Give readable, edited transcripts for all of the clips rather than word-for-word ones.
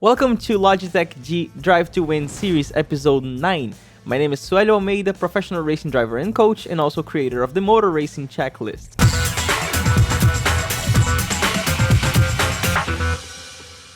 Welcome to Logitech G Drive to Win Series Episode 9. My name is Suellio Almeida, professional racing driver and coach, and also creator of the Motor Racing Checklist.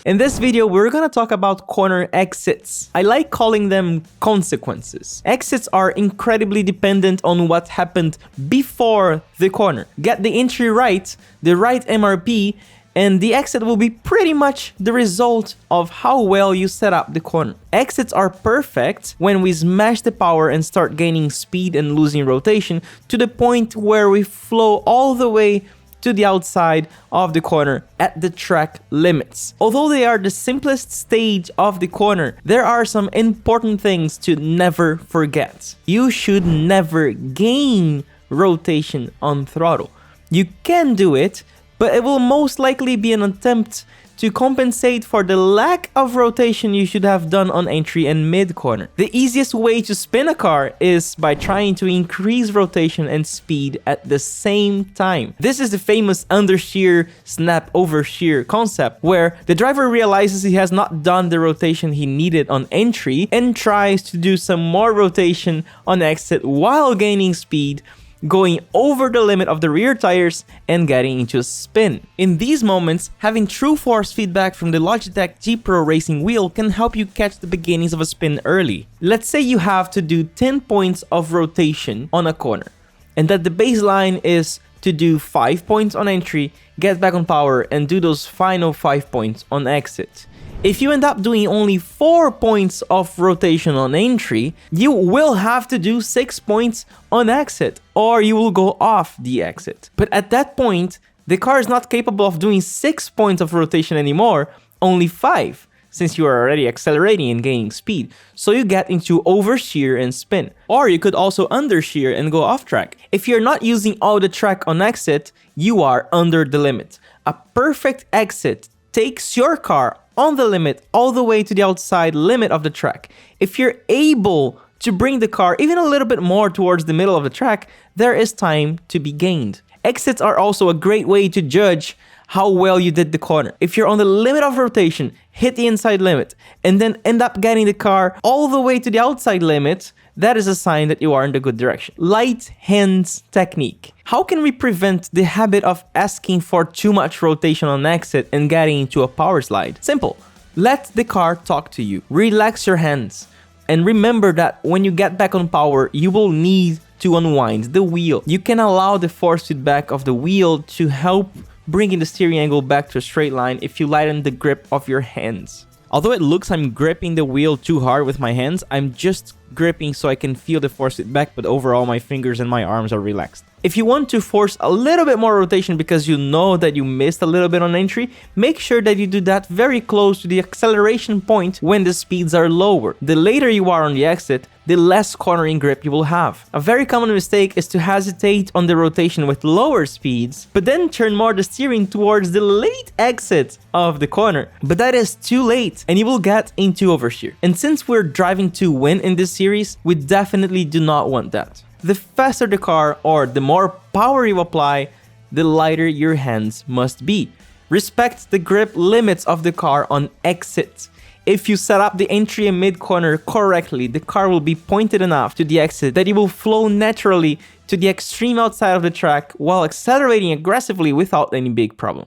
In this video, we're gonna talk about corner exits. I like calling them consequences. Exits are incredibly dependent on what happened before the corner. Get the entry right, the right MRP, and the exit will be pretty much the result of how well you set up the corner. Exits are perfect when we smash the power and start gaining speed and losing rotation to the point where we flow all the way to the outside of the corner at the track limits. Although they are the simplest stage of the corner, there are some important things to never forget. You should never gain rotation on throttle. You can do it, but it will most likely be an attempt to compensate for the lack of rotation you should have done on entry and mid corner. The easiest way to spin a car is by trying to increase rotation and speed at the same time. This is the famous understeer, snap oversteer concept, where the driver realizes he has not done the rotation he needed on entry and tries to do some more rotation on exit while gaining speed, going over the limit of the rear tires and getting into a spin. In these moments, having true force feedback from the Logitech G Pro racing wheel can help you catch the beginnings of a spin early. Let's say you have to do 10 points of rotation on a corner, and that the baseline is to do 5 points on entry, get back on power, and do those final 5 points on exit. If you end up doing only 4 points of rotation on entry, you will have to do 6 points on exit, or you will go off the exit. But at that point, the car is not capable of doing 6 points of rotation anymore, only 5, since you are already accelerating and gaining speed. So you get into oversteer and spin. Or you could also understeer and go off track. If you're not using all the track on exit, you are under the limit. A perfect exit takes your car on the limit all the way to the outside limit of the track. If you're able to bring the car even a little bit more towards the middle of the track, there is time to be gained. Exits are also a great way to judge how well you did the corner. If you're on the limit of rotation, hit the inside limit, and then end up getting the car all the way to the outside limit, that is a sign that you are in the good direction. Light hands technique. How can we prevent the habit of asking for too much rotation on exit and getting into a power slide? Simple. Let the car talk to you. Relax your hands. And remember that when you get back on power, you will need to unwind the wheel. You can allow the force feedback of the wheel to help bringing the steering angle back to a straight line if you lighten the grip of your hands. Although it looks I'm gripping the wheel too hard with my hands, I'm just gripping so I can feel the force feedback, but overall my fingers and my arms are relaxed. If you want to force a little bit more rotation because you know that you missed a little bit on entry, make sure that you do that very close to the acceleration point when the speeds are lower. The later you are on the exit, the less cornering grip you will have. A very common mistake is to hesitate on the rotation with lower speeds, but then turn more the steering towards the late exit of the corner. But that is too late, and you will get into oversteer. And since we're driving to win in this series, we definitely do not want that. The faster the car or the more power you apply, the lighter your hands must be. Respect the grip limits of the car on exit. If you set up the entry and mid corner correctly, the car will be pointed enough to the exit that it will flow naturally to the extreme outside of the track while accelerating aggressively without any big problem.